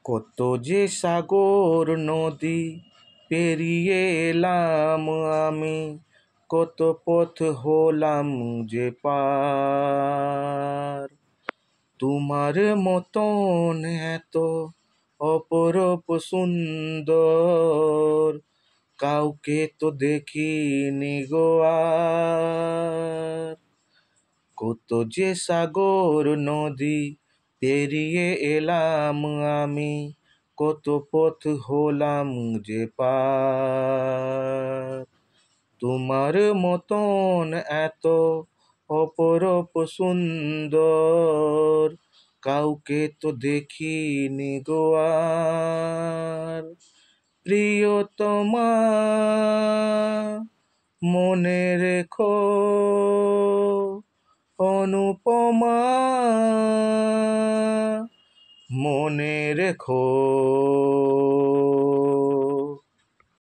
কত যে সাগর নদী পেরিয়ে এলাম আমি, কত পথ হলাম যে পার। তোমার মতন এত অপরূপ সুন্দর কাউকে তো দেখিনি গো আর। কত যে সাগর নদী পেরিয়ে এলাম আমি, কত পথ হলাম যে পার। তোমার মতন এত অপরূপ সুন্দর কাউকে তো দেখিনি গো আর। প্রিয়তমা মনে রেখো, অনুপমা মনে রেখো,